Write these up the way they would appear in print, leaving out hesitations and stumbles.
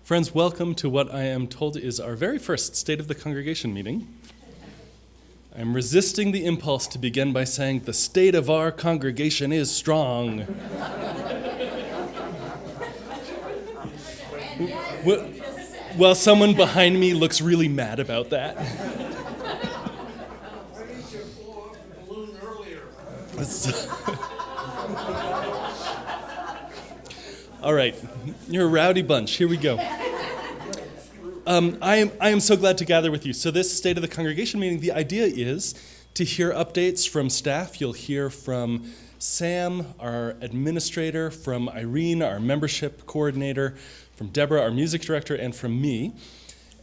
Friends, welcome to what I am told is our very first State of the Congregation meeting. I'm resisting the impulse to begin by saying, the state of our congregation is strong. While someone behind me looks really mad about that. All right, you're a rowdy bunch. Here we go. I am so glad to gather with you. So this State of the Congregation meeting, the idea is to hear updates from staff. You'll hear from Sam, our administrator, from Irene, our membership coordinator, from Deborah, our music director, and from me.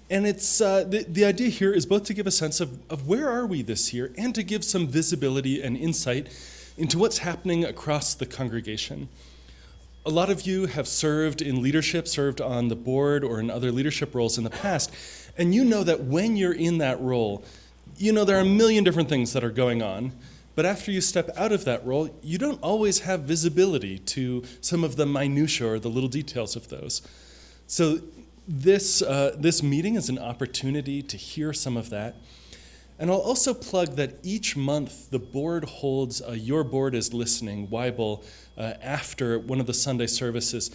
And it's the idea here is both to give a sense of where are we this year and to give some visibility and insight into what's happening across the congregation. A lot of you have served in leadership, served on the board or in other leadership roles in the past, and you know that when you're in that role, you know there are a million different things that are going on, but after you step out of that role, you don't always have visibility to some of the minutiae or the little details of those. So this meeting is an opportunity to hear some of that. And I'll also plug that each month the board holds a Your Board is Listening Bible after one of the Sunday services.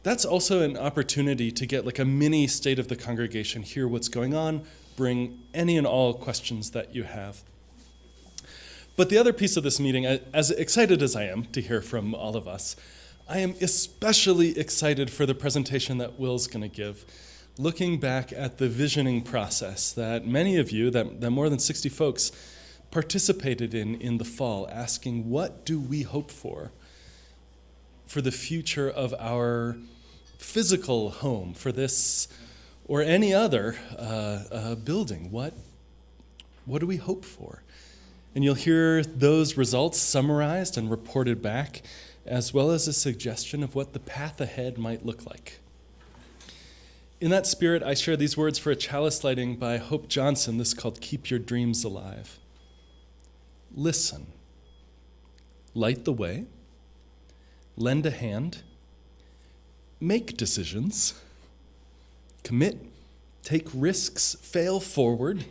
That's also an opportunity to get like a mini State of the Congregation, hear what's going on, bring any and all questions that you have. But the other piece of this meeting, as excited as I am to hear from all of us, I am especially excited for the presentation that Will's going to give. Looking back at the visioning process that many of you, that more than 60 folks, participated in the fall, asking what do we hope for the future of our physical home, for this or any other building? What do we hope for? And you'll hear those results summarized and reported back, as well as a suggestion of what the path ahead might look like. In that spirit, I share these words for a chalice lighting by Hope Johnson. This is called Keep Your Dreams Alive. Listen. Light the way. Lend a hand. Make decisions. Commit. Take risks. Fail forward.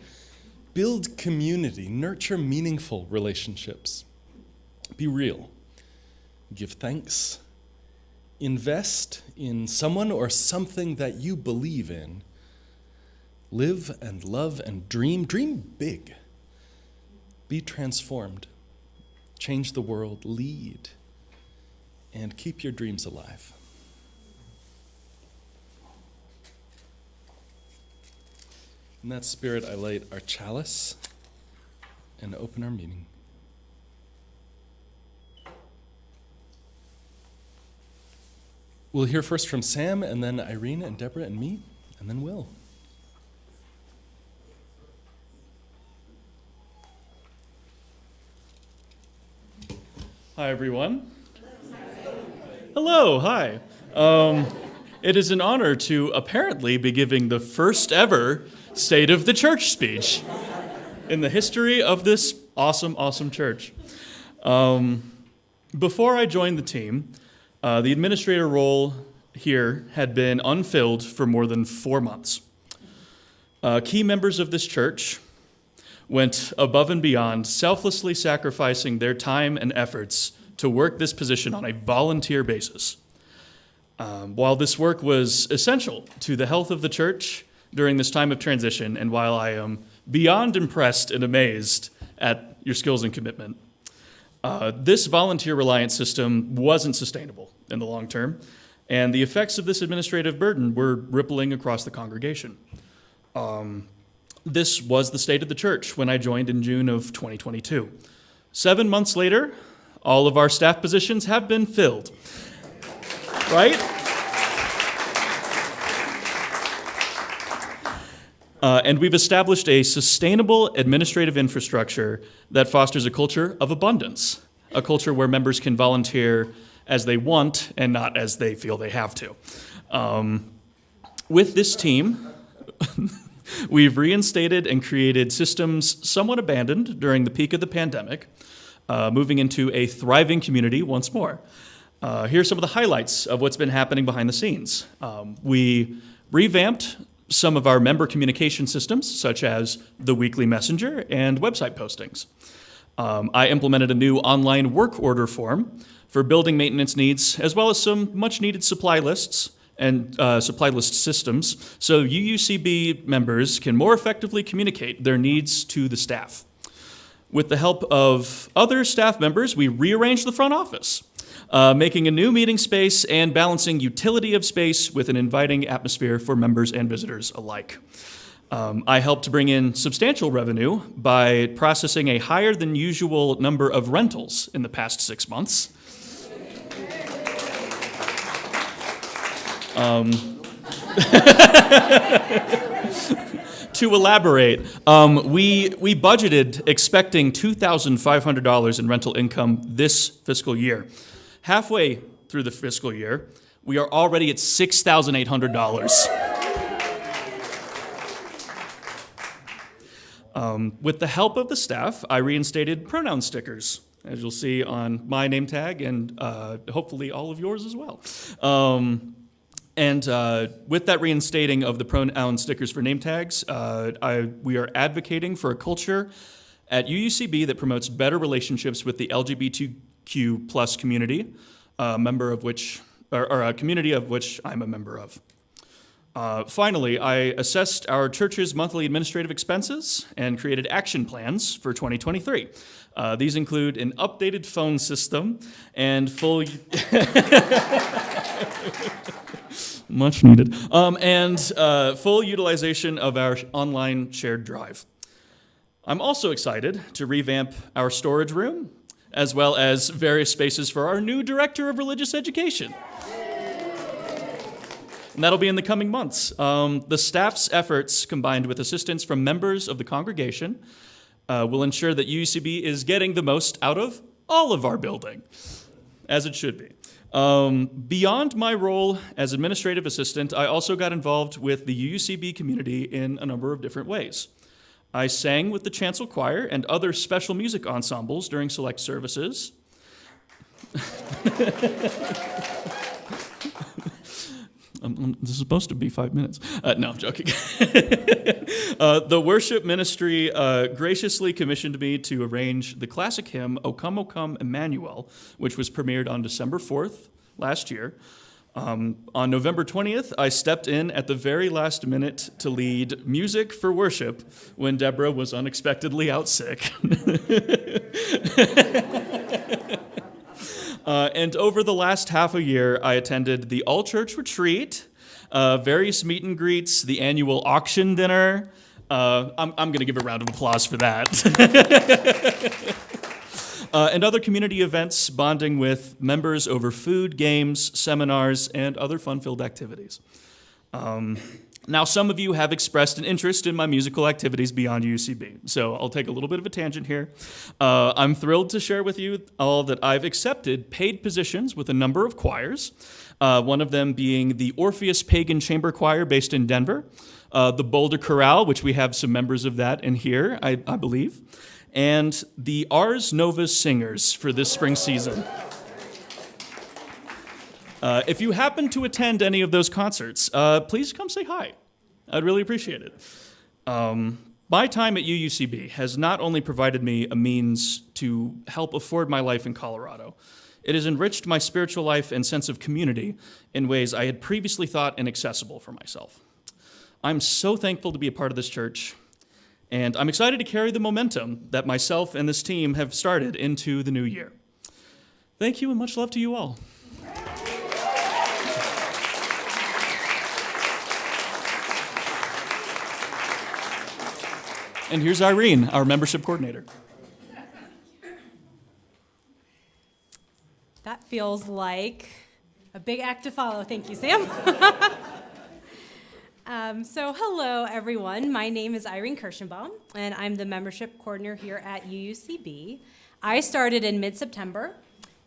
Build community. Nurture meaningful relationships. Be real. Give thanks. Invest in someone or something that you believe in. Live and love and dream. Dream big. Be transformed. Change the world. Lead. And keep your dreams alive. In that spirit, I light our chalice and open our meeting. We'll hear first from Sam, and then Irene and Deborah and me, and then Will. Hi, everyone. Hello, hi. It is an honor to apparently be giving the first ever State of the Church speech in the history of this awesome, awesome church. Before I joined the team, the administrator role here had been unfilled for more than 4 months. Key members of this church went above and beyond, selflessly sacrificing their time and efforts to work this position on a volunteer basis. While this work was essential to the health of the church during this time of transition, and while I am beyond impressed and amazed at your skills and commitment, this volunteer reliance system wasn't sustainable in the long term, and the effects of this administrative burden were rippling across the congregation. This was the state of the church when I joined in June of 2022. 7 months later, all of our staff positions have been filled, right? And we've established a sustainable administrative infrastructure that fosters a culture of abundance, a culture where members can volunteer as they want and not as they feel they have to. With this team, we've reinstated and created systems somewhat abandoned during the peak of the pandemic, moving into a thriving community once more. Here's some of the highlights of what's been happening behind the scenes. We revamped some of our member communication systems, such as the weekly messenger and website postings. I implemented a new online work order form for building maintenance needs, as well as some much-needed supply lists and supply list systems, so UUCB members can more effectively communicate their needs to the staff. With the help of other staff members, we rearranged the front office, making a new meeting space and balancing utility of space with an inviting atmosphere for members and visitors alike. I helped bring in substantial revenue by processing a higher than usual number of rentals in the past 6 months. To elaborate, we budgeted expecting $2,500 in rental income this fiscal year. Halfway through the fiscal year, we are already at $6,800. With the help of the staff, I reinstated pronoun stickers, as you'll see on my name tag and hopefully all of yours as well. And with that reinstating of the pronoun stickers for name tags, we are advocating for a culture at UUCB that promotes better relationships with the LGBTQ plus community, a community of which I'm a member of. Finally, I assessed our church's monthly administrative expenses and created action plans for 2023. These include an updated phone system and full... Much needed. Full utilization of our online shared drive. I'm also excited to revamp our storage room, as well as various spaces for our new Director of Religious Education. And that'll be in the coming months. The staff's efforts, combined with assistance from members of the congregation, will ensure that UUCB is getting the most out of all of our building, as it should be. Beyond my role as administrative assistant, I also got involved with the UUCB community in a number of different ways. I sang with the Chancel Choir and other special music ensembles during select services. This is supposed to be 5 minutes. No, I'm joking. The worship ministry graciously commissioned me to arrange the classic hymn, O Come, Emmanuel, which was premiered on December 4th last year. On November 20th, I stepped in at the very last minute to lead music for worship when Deborah was unexpectedly out sick. And over the last half a year, I attended the all-church retreat, various meet and greets, the annual auction dinner. I'm going to give a round of applause for that. And other community events, bonding with members over food, games, seminars, and other fun-filled activities. Now, some of you have expressed an interest in my musical activities beyond UCB, so I'll take a little bit of a tangent here. I'm thrilled to share with you all that I've accepted paid positions with a number of choirs, one of them being the Orpheus Pagan Chamber Choir based in Denver, the Boulder Chorale, which we have some members of that in here, I believe, and the Ars Novas Singers for this spring season. If you happen to attend any of those concerts, please come say hi. I'd really appreciate it. My time at UUCB has not only provided me a means to help afford my life in Colorado, it has enriched my spiritual life and sense of community in ways I had previously thought inaccessible for myself. I'm so thankful to be a part of this church, and I'm excited to carry the momentum that myself and this team have started into the new year. Thank you, and much love to you all. And here's Irene, our membership coordinator. That feels like a big act to follow. Thank you, Sam. So hello, everyone. My name is Irene Kirschenbaum, and I'm the membership coordinator here at UUCB. I started in mid-September,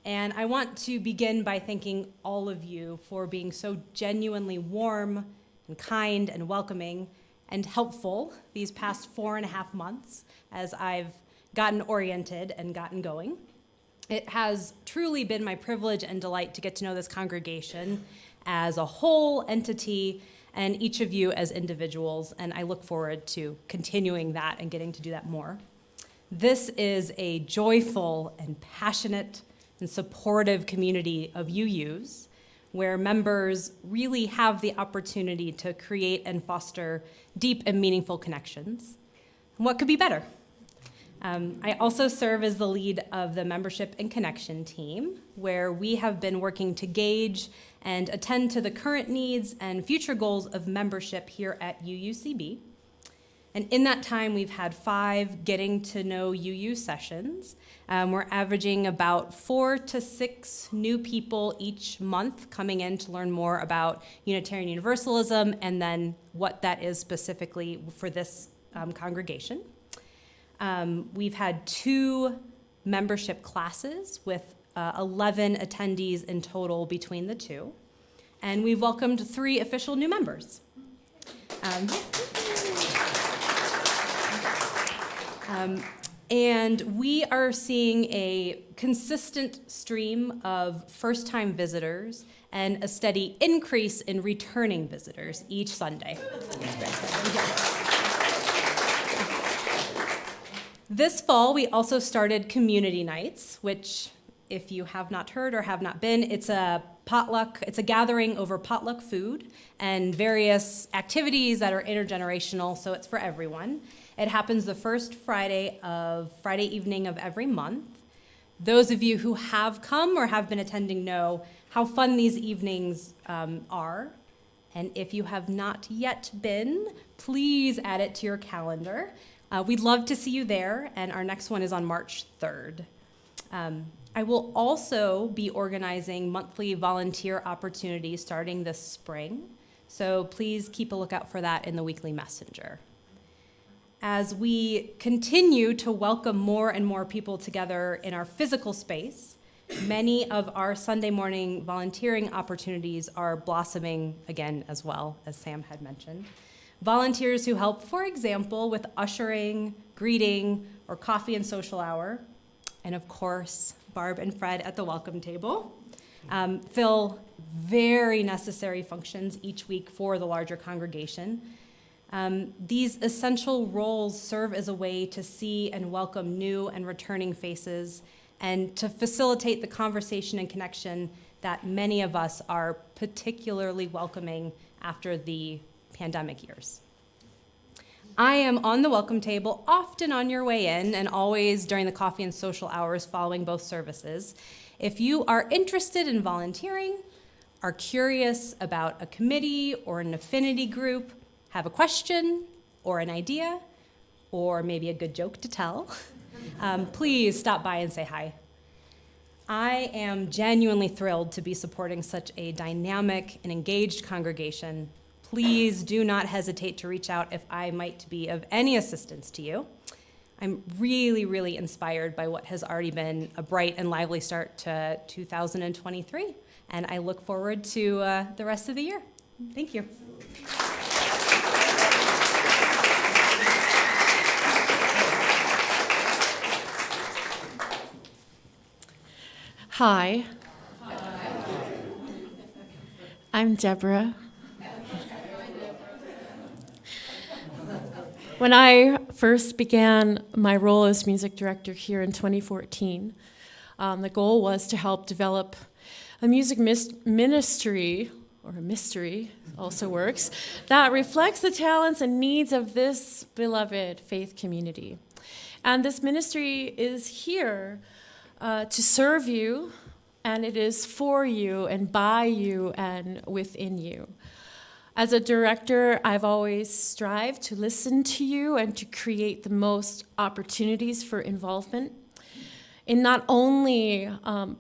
and I want to begin by thanking all of you for being so genuinely warm and kind and welcoming and helpful these past 4.5 months as I've gotten oriented and gotten going. It has truly been my privilege and delight to get to know this congregation as a whole entity and each of you as individuals, and I look forward to continuing that and getting to do that more. This is a joyful and passionate and supportive community of UUs, where members really have the opportunity to create and foster deep and meaningful connections. What could be better? I also serve as the lead of the membership and connection team, where we have been working to gauge and attend to the current needs and future goals of membership here at UUCB. And in that time, we've had 5 getting to know UU sessions. We're averaging about 4 to 6 new people each month coming in to learn more about Unitarian Universalism and then what that is specifically for this congregation. We've had 2 membership classes with 11 attendees in total between the 2. And we've welcomed 3 official new members. And we are seeing a consistent stream of first-time visitors and a steady increase in returning visitors each Sunday. This fall, we also started community nights, which, if you have not heard or have not been, it's a potluck. It's a gathering over potluck food and various activities that are intergenerational, so it's for everyone. It happens the first Friday evening of every month. Those of you who have come or have been attending know how fun these evenings are. And if you have not yet been, please add it to your calendar. We'd love to see you there, and our next one is on March 3rd. I will also be organizing monthly volunteer opportunities starting this spring, so please keep a lookout for that in the weekly messenger. As we continue to welcome more and more people together in our physical space, many of our Sunday morning volunteering opportunities are blossoming again as well, as Sam had mentioned. Volunteers who help, for example, with ushering, greeting, or coffee and social hour, and of course, Barb and Fred at the welcome table, fill very necessary functions each week for the larger congregation. These essential roles serve as a way to see and welcome new and returning faces and to facilitate the conversation and connection that many of us are particularly welcoming after the pandemic years. I am on the welcome table, often on your way in, and always during the coffee and social hours following both services. If you are interested in volunteering, are curious about a committee or an affinity group, have a question or an idea, or maybe a good joke to tell, please stop by and say hi. I am genuinely thrilled to be supporting such a dynamic and engaged congregation. Please do not hesitate to reach out if I might be of any assistance to you. I'm really, really inspired by what has already been a bright and lively start to 2023, and I look forward to the rest of the year. Thank you. Hi. I'm Deborah. When I first began my role as music director here in 2014, the goal was to help develop a music ministry, or a mystery also works, that reflects the talents and needs of this beloved faith community. And this ministry is here to serve you, and it is for you and by you and within you. As a director, I've always strived to listen to you and to create the most opportunities for involvement in not only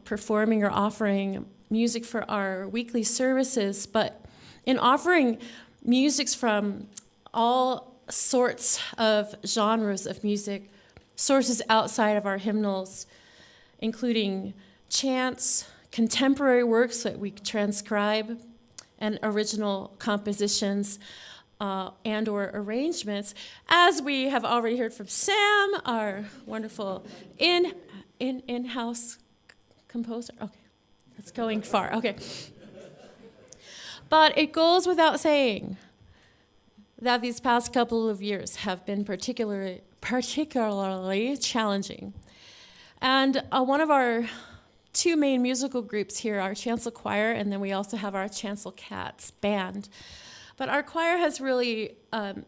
performing or offering music for our weekly services, but in offering musics from all sorts of genres of music, sources outside of our hymnals, including chants, contemporary works that we transcribe, and original compositions and or arrangements, as we have already heard from Sam, our wonderful in-house composer. Okay, that's going far. Okay. But it goes without saying that these past couple of years have been particularly challenging. And one of our two main musical groups here, our Chancel Choir, and then we also have our Chancel Cats band. But our choir has really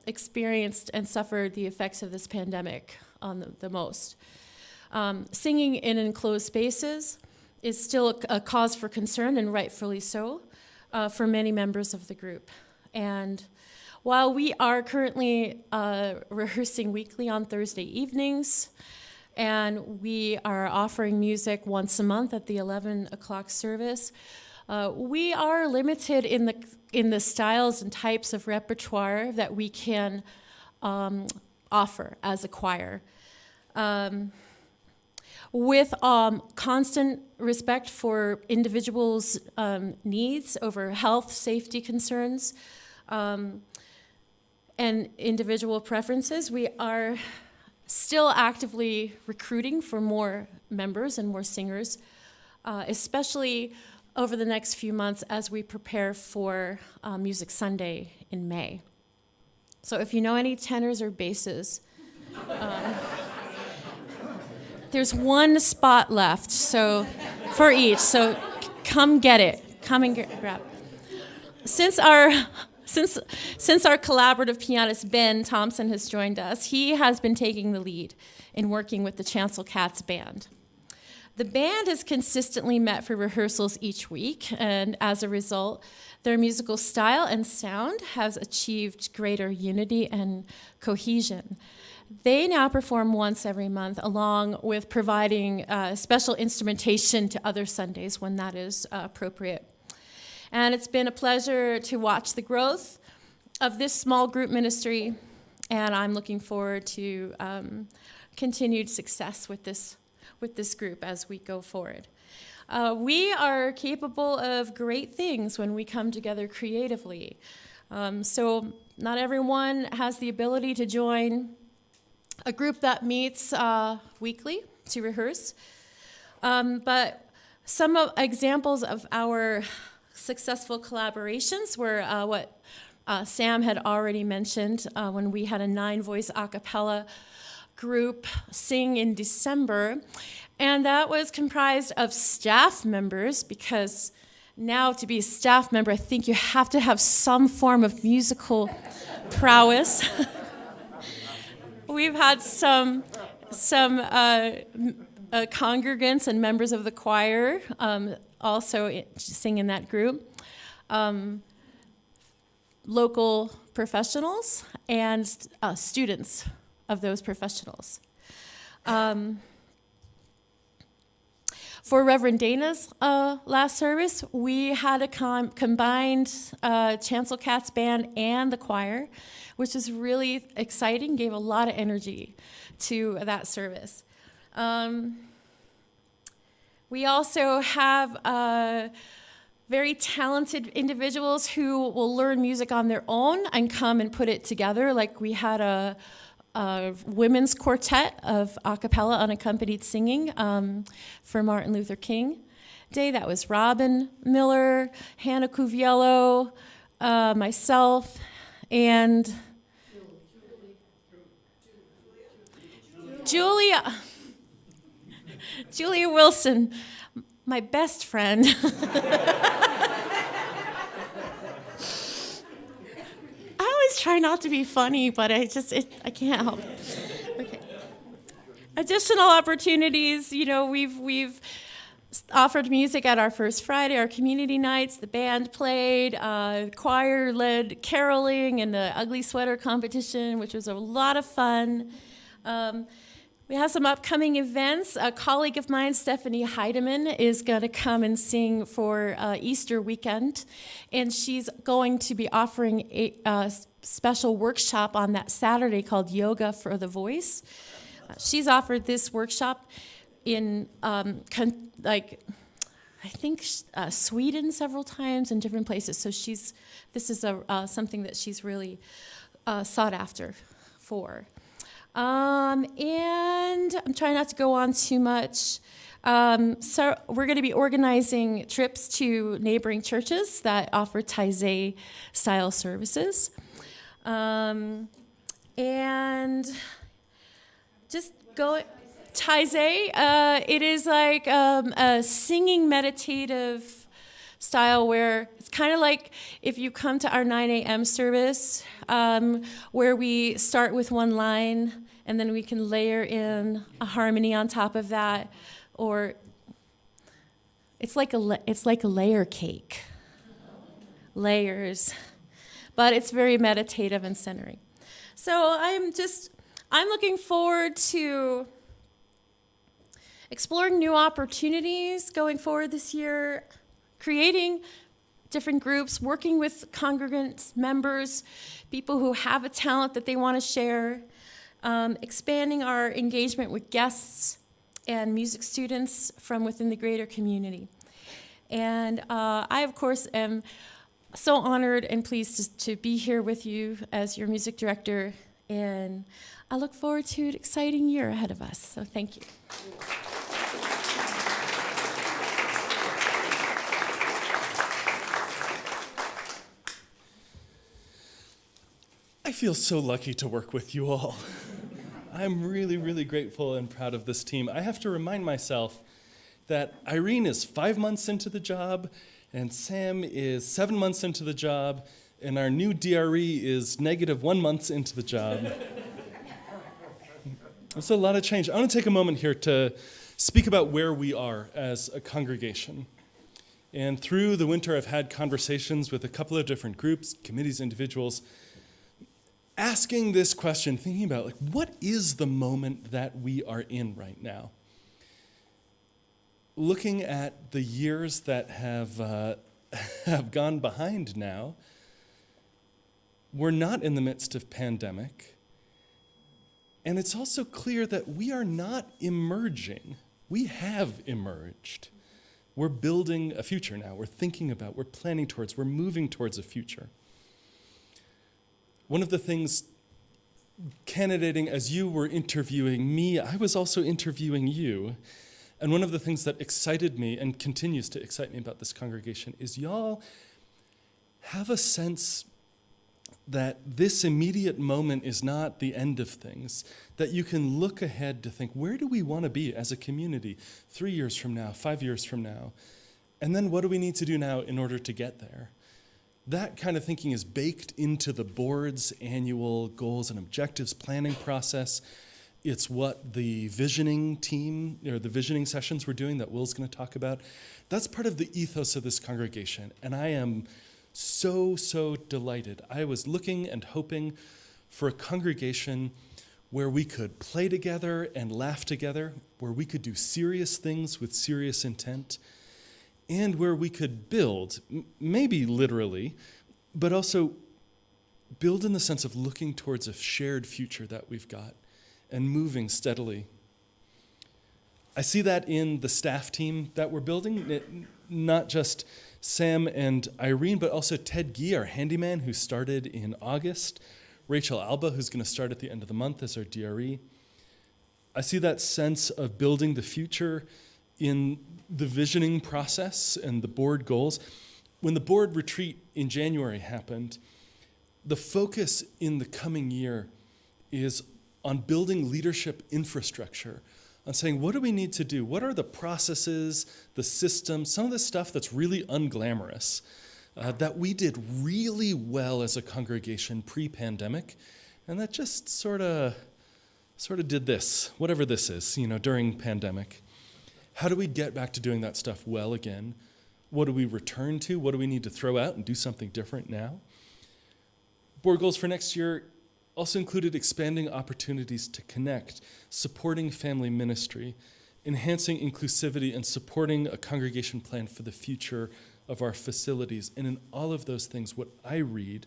experienced and suffered the effects of this pandemic on the most. Singing in enclosed spaces is still a cause for concern, and rightfully so, for many members of the group. And while we are currently rehearsing weekly on Thursday evenings, and we are offering music once a month at the 11 o'clock service, we are limited in the styles and types of repertoire that we can offer as a choir. With constant respect for individuals' needs over health, safety concerns, and individual preferences, we are still actively recruiting for more members and more singers, especially over the next few months as we prepare for Music Sunday in May. So if you know any tenors or basses, there's one spot left for each, so come get it. Come and grab it. Since our collaborative pianist Ben Thompson has joined us, he has been taking the lead in working with the Chancel Cats band. The band has consistently met for rehearsals each week, and as a result, their musical style and sound has achieved greater unity and cohesion. They now perform once every month, along with providing special instrumentation to other Sundays when that is appropriate. And it's been a pleasure to watch the growth of this small group ministry, and I'm looking forward to continued success with this group as we go forward. We are capable of great things when we come together creatively. So not everyone has the ability to join a group that meets weekly to rehearse. But some examples of our successful collaborations were what Sam had already mentioned when we had a 9-voice a cappella group sing in December. And that was comprised of staff members, because now to be a staff member, I think you have to have some form of musical prowess. We've had some congregants and members of the choir also sing in that group, local professionals, and students of those professionals. For Reverend Dana's last service, we had a combined Chancel Cats band and the choir, which was really exciting, gave a lot of energy to that service. We also have very talented individuals who will learn music on their own and come and put it together. Like we had a women's quartet of a cappella unaccompanied singing for Martin Luther King Day. That was Robin Miller, Hannah Cuviello, myself, and Julia Wilson, my best friend. I always try not to be funny, but I can't help it. Okay. Additional opportunities, we've offered music at our First Friday, our community nights. The band played, choir led caroling and the ugly sweater competition, which was a lot of fun. We have some upcoming events. A colleague of mine, Stephanie Heidemann, is going to come and sing for Easter weekend, and she's going to be offering a special workshop on that Saturday called Yoga for the Voice. She's offered this workshop in, Sweden several times and different places. So this is something that she's really sought after for. And I'm trying not to go on too much. So we're going to be organizing trips to neighboring churches that offer Taizé-style services. And just go... Taizé, it is like a singing meditative style where it's kind of like if you come to our 9 a.m. service, where we start with one line and then we can layer in a harmony on top of that, or it's like a layer cake, layers, but it's very meditative and centering. So I'm looking forward to exploring new opportunities going forward this year, creating different groups, working with congregants, members, people who have a talent that they want to share, expanding our engagement with guests and music students from within the greater community. And I, of course, am so honored and pleased to be here with you as your music director, and I look forward to an exciting year ahead of us. So thank you. I feel so lucky to work with you all. I'm really, really grateful and proud of this team. I have to remind myself that Irene is 5 months into the job, and Sam is 7 months into the job, and our new DRE is -1 month into the job. It's a lot of change. I want to take a moment here to speak about where we are as a congregation. And through the winter, I've had conversations with a couple of different groups, committees, individuals, asking this question, thinking about, like, what is the moment that we are in right now? Looking at the years that have gone behind now, we're not in the midst of pandemic, and it's also clear that we are not emerging. We have emerged. We're building a future now. We're thinking about, we're planning towards, we're moving towards a future. One of the things, candidating as you were interviewing me, I was also interviewing you. And one of the things that excited me and continues to excite me about this congregation is y'all have a sense that this immediate moment is not the end of things, that you can look ahead to think, where do we want to be as a community 3 years from now, 5 years from now? And then what do we need to do now in order to get there? That kind of thinking is baked into the board's annual goals and objectives planning process. It's what the visioning team, or the visioning sessions we're doing that Will's going to talk about. That's part of the ethos of this congregation, and I am so delighted. I was looking and hoping for a congregation where we could play together and laugh together, where we could do serious things with serious intent, and where we could build, maybe literally, but also build in the sense of looking towards a shared future that we've got and moving steadily. I see that in the staff team that we're building, not just Sam and Irene, but also Ted Gee, our handyman, who started in August, Rachel Alba, who's going to start at the end of the month as our DRE. I see that sense of building the future in the visioning process and the board goals. When the board retreat in January happened, the focus in the coming year is on building leadership infrastructure, on saying, what do we need to do? What are the processes, the systems, some of the stuff that's really unglamorous, that we did really well as a congregation pre-pandemic, and that just sort of did this, whatever this is, during pandemic. How do we get back to doing that stuff well again? What do we return to? What do we need to throw out and do something different now? Board goals for next year also included expanding opportunities to connect, supporting family ministry, enhancing inclusivity, and supporting a congregation plan for the future of our facilities. And in all of those things, what I read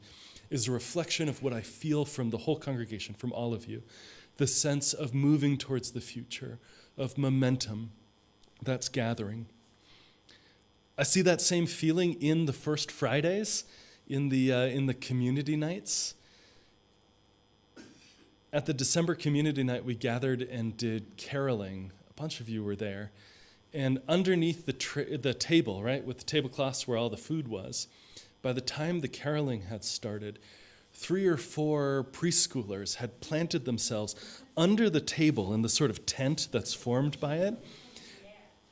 is a reflection of what I feel from the whole congregation, from all of you, the sense of moving towards the future, of momentum that's gathering. I see that same feeling in the first Fridays, in the community nights. At the December community night, we gathered and did caroling. A bunch of you were there. And underneath the table, right, with the tablecloths where all the food was, by the time the caroling had started, 3 or 4 preschoolers had planted themselves under the table in the sort of tent that's formed by it.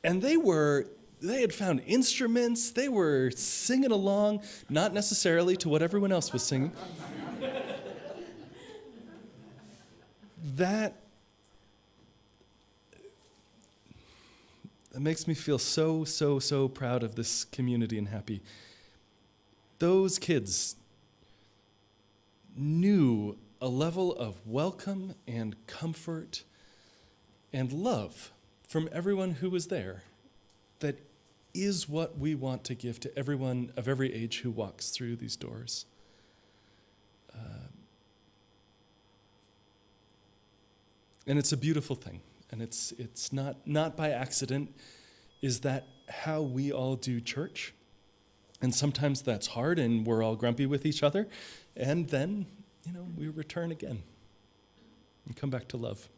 And they had found instruments, they were singing along, not necessarily to what everyone else was singing. That makes me feel so proud of this community and happy. Those kids knew a level of welcome and comfort and love from everyone who was there that is what we want to give to everyone of every age who walks through these doors. And it's a beautiful thing. And it's not by accident. Is that how we all do church? And sometimes that's hard and we're all grumpy with each other. And then, we return again and come back to love.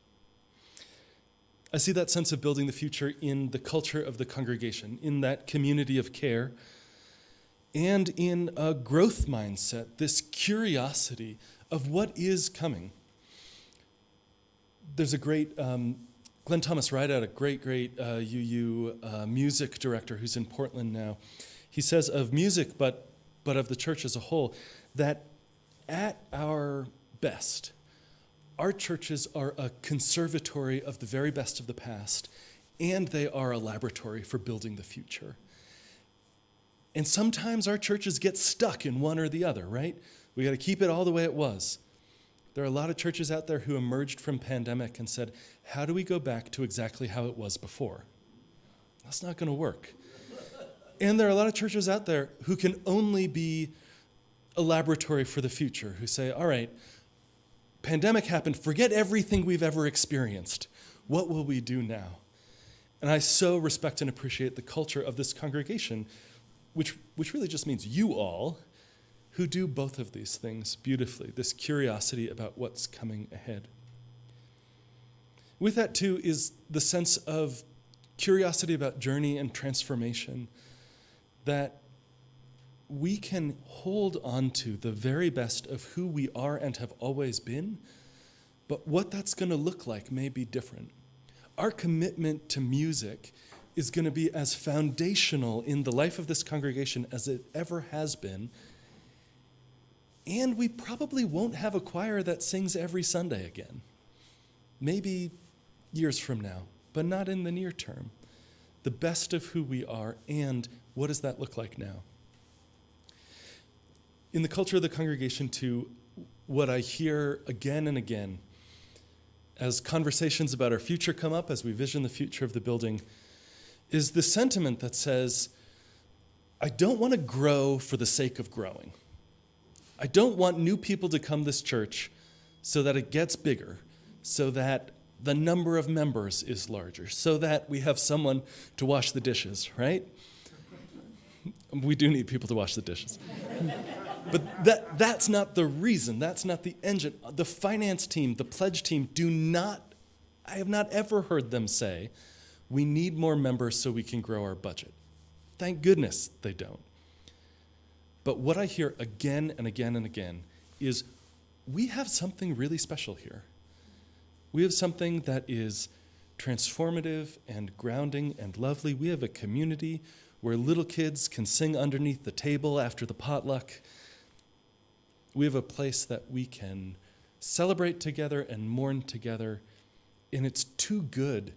I see that sense of building the future in the culture of the congregation, in that community of care, and in a growth mindset, this curiosity of what is coming. There's a great, Glenn Thomas Rideout, a great UU music director who's in Portland now. He says of music, but of the church as a whole, that at our best, our churches are a conservatory of the very best of the past, and they are a laboratory for building the future. And sometimes our churches get stuck in one or the other, right? We got to keep it all the way it was. There are a lot of churches out there who emerged from pandemic and said, how do we go back to exactly how it was before? That's not going to work. And there are a lot of churches out there who can only be a laboratory for the future, who say, all right, pandemic happened, forget everything we've ever experienced. What will we do now? And I so respect and appreciate the culture of this congregation, which really just means you all, who do both of these things beautifully, this curiosity about what's coming ahead. With that, too, is the sense of curiosity about journey and transformation, that we can hold on to the very best of who we are and have always been, but what that's going to look like may be different. Our commitment to music is going to be as foundational in the life of this congregation as it ever has been, and we probably won't have a choir that sings every Sunday again. Maybe years from now, but not in the near term. The best of who we are, and what does that look like now? In the culture of the congregation, too, what I hear again and again as conversations about our future come up, as we vision the future of the building, is the sentiment that says, I don't want to grow for the sake of growing. I don't want new people to come to this church so that it gets bigger, so that the number of members is larger, so that we have someone to wash the dishes, right? We do need people to wash the dishes. But that's not the reason. That's not the engine. The finance team, the pledge team I have not ever heard them say, we need more members so we can grow our budget. Thank goodness they don't. But what I hear again and again and again is we have something really special here. We have something that is transformative and grounding and lovely. We have a community where little kids can sing underneath the table after the potluck. We have a place that we can celebrate together and mourn together, and it's too good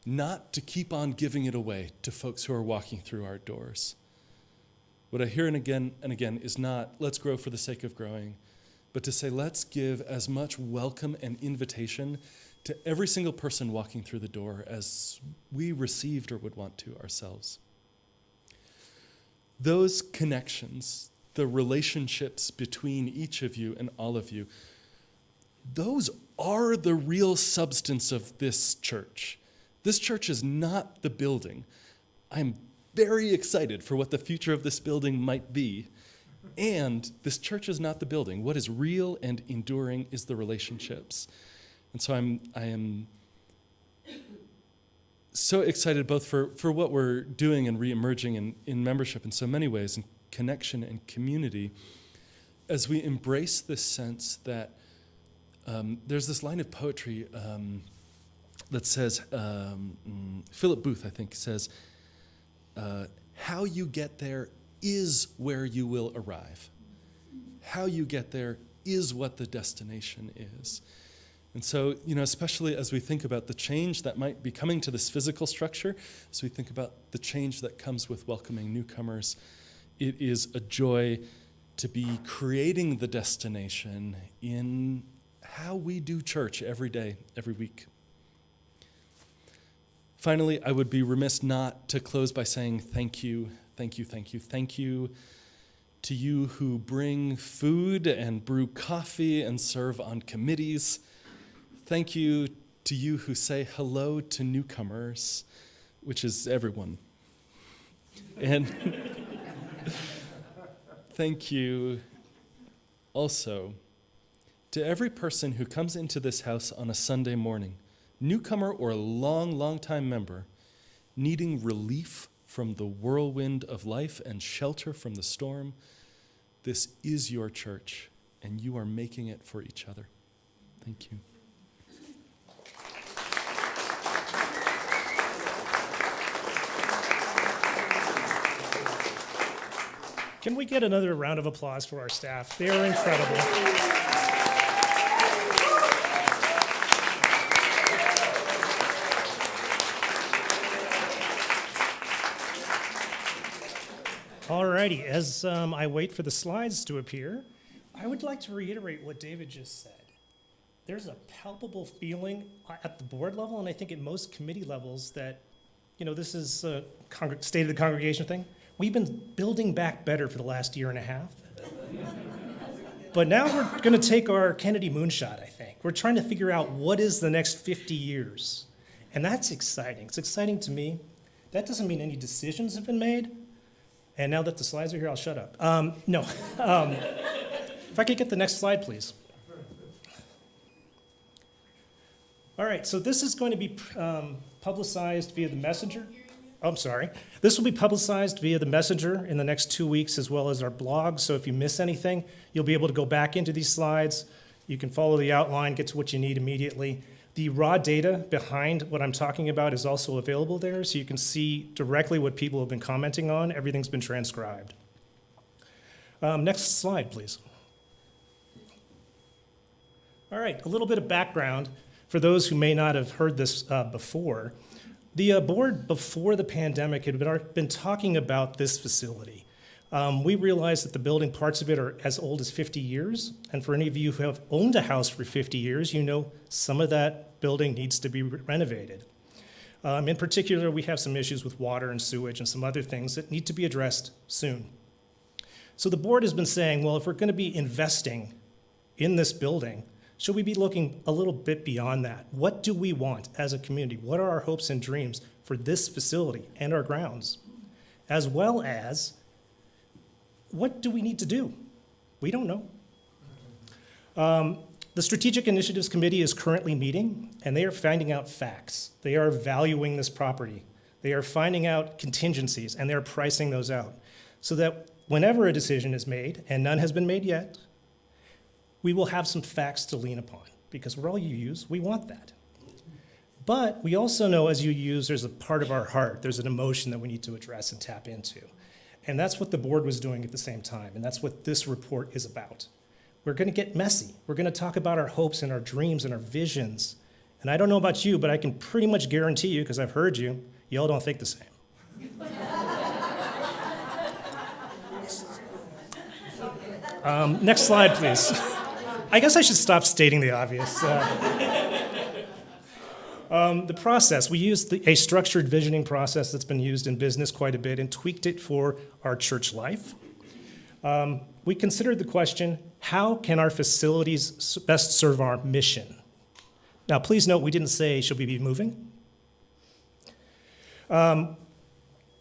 not to keep on giving it away to folks who are walking through our doors. What I hear and again is not, let's grow for the sake of growing, but to say, let's give as much welcome and invitation to every single person walking through the door as we received or would want to ourselves. Those connections, the relationships between each of you and all of you, those are the real substance of this church. This church is not the building. I'm very excited for what the future of this building might be. And this church is not the building. What is real and enduring is the relationships. And so I am so excited both for what we're doing and re-emerging in membership in so many ways, in connection and community, as we embrace this sense that there's this line of poetry that says, Philip Booth, I think, says, how you get there is where you will arrive. How you get there is what the destination is. And so, especially as we think about the change that might be coming to this physical structure, as we think about the change that comes with welcoming newcomers, it is a joy to be creating the destination in how we do church every day, every week. Finally, I would be remiss not to close by saying thank you, thank you, thank you, thank you to you who bring food and brew coffee and serve on committees. Thank you to you who say hello to newcomers, which is everyone. And thank you also to every person who comes into this house on a Sunday morning, newcomer or long-time member, needing relief from the whirlwind of life and shelter from the storm. This is your church, and you are making it for each other. Thank you. Can we get another round of applause for our staff? They are incredible. Alrighty, as I wait for the slides to appear, I would like to reiterate what David just said. There's a palpable feeling at the board level, and I think at most committee levels, that this is a state of the congregation thing. We've been building back better for the last year and a half. But now we're going to take our Kennedy moonshot, I think. We're trying to figure out what is the next 50 years. And that's exciting. It's exciting to me. That doesn't mean any decisions have been made. And now that the slides are here, I'll shut up. No. If I could get the next slide, please. All right, so this is going to be publicized via the messenger. Oh, I'm sorry. This will be publicized via the messenger in the next 2 weeks, as well as our blog. So if you miss anything, you'll be able to go back into these slides. You can follow the outline, get to what you need immediately. The raw data behind what I'm talking about is also available there, so you can see directly what people have been commenting on. Everything's been transcribed. Next slide, please. All right, a little bit of background for those who may not have heard this before. The board, before the pandemic, had been talking about this facility. We realized that the building, parts of it are as old as 50 years. And for any of you who have owned a house for 50 years, you know some of that building needs to be renovated. In particular, we have some issues with water and sewage and some other things that need to be addressed soon. So the board has been saying, well, if we're going to be investing in this building, should we be looking a little bit beyond that? What do we want as a community? What are our hopes and dreams for this facility and our grounds? As well as, what do we need to do? We don't know. The Strategic Initiatives Committee is currently meeting, and they are finding out facts. They are valuing this property. They are finding out contingencies, and they're pricing those out, so that whenever a decision is made, and none has been made yet, we will have some facts to lean upon, because we're all UUs, we want that. But we also know as UUs, there's a part of our heart, there's an emotion that we need to address and tap into. And that's what the board was doing at the same time, and that's what this report is about. We're gonna get messy. We're gonna talk about our hopes and our dreams and our visions. And I don't know about you, but I can pretty much guarantee you, because I've heard you, y'all don't think the same. Next slide, please. I guess I should stop stating the obvious. The process, we used a structured visioning process that's been used in business quite a bit and tweaked it for our church life. We considered the question, how can our facilities best serve our mission? Now, please note, we didn't say, should we be moving?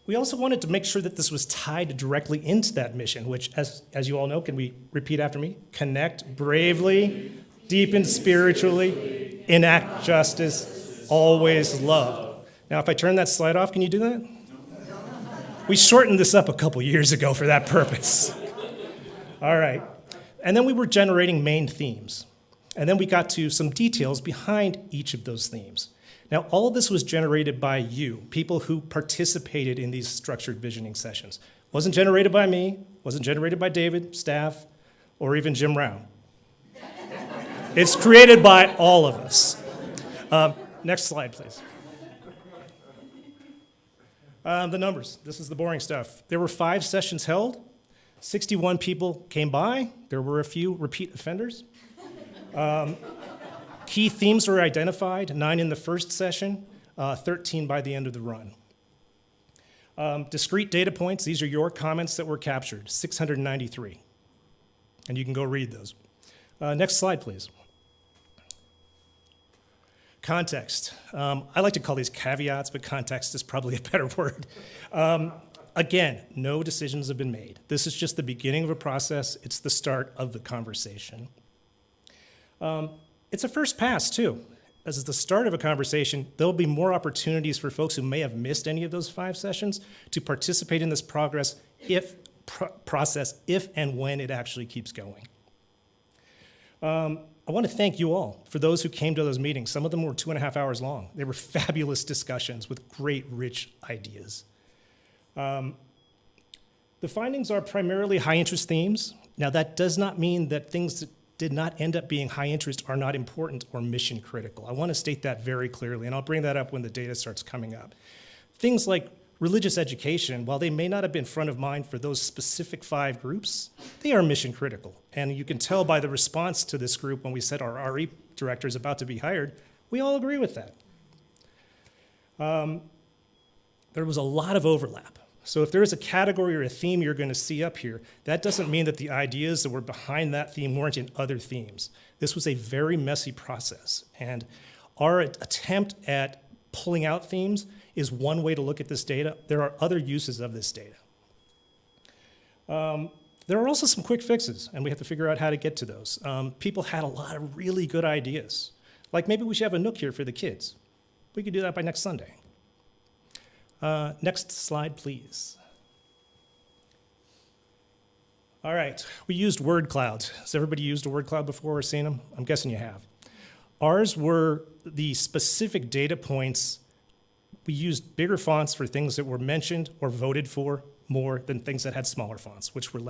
We also wanted to make sure that this was tied directly into that mission, which, as you all know, can we repeat after me? Connect bravely, deepen spiritually, enact justice, always love. Now, if I turn that slide off, can you do that? We shortened this up a couple years ago for that purpose. All right. And then we were generating main themes. And then we got to some details behind each of those themes. Now, all of this was generated by you, people who participated in these structured visioning sessions. Wasn't generated by me, wasn't generated by David, staff, or even Jim Round. It's created by all of us. Next slide, please. The numbers. This is the boring stuff. There were 5 sessions held. 61 people came by. There were a few repeat offenders. Key themes were identified, 9 in the first session, 13 by the end of the run. Discrete data points, these are your comments that were captured, 693. And you can go read those. Next slide, please. Context. I like to call these caveats, but context is probably a better word. Again, no decisions have been made. This is just the beginning of a process. It's the start of the conversation. It's a first pass, too. As the start of a conversation, there'll be more opportunities for folks who may have missed any of those 5 sessions to participate in this process if and when it actually keeps going. I want to thank you all for those who came to those meetings. Some of them were 2.5 hours long. They were fabulous discussions with great, rich ideas. The findings are primarily high-interest themes. Now, that does not mean that things that did not end up being high interest are not important or mission critical. I want to state that very clearly, and I'll bring that up when the data starts coming up. Things like religious education, while they may not have been front of mind for those specific 5 groups, they are mission critical. And you can tell by the response to this group when we said our RE director is about to be hired, we all agree with that. There was a lot of overlap. So if there is a category or a theme you're going to see up here, that doesn't mean that the ideas that were behind that theme weren't in other themes. This was a very messy process. And our attempt at pulling out themes is one way to look at this data. There are other uses of this data. There are also some quick fixes, and we have to figure out how to get to those. People had a lot of really good ideas. Like maybe we should have a nook here for the kids. We could do that by next Sunday. Next slide, please. All right, we used word clouds. Has everybody used a word cloud before or seen them? I'm guessing you have. Ours were the specific data points. We used bigger fonts for things that were mentioned or voted for more than things that had smaller fonts, which were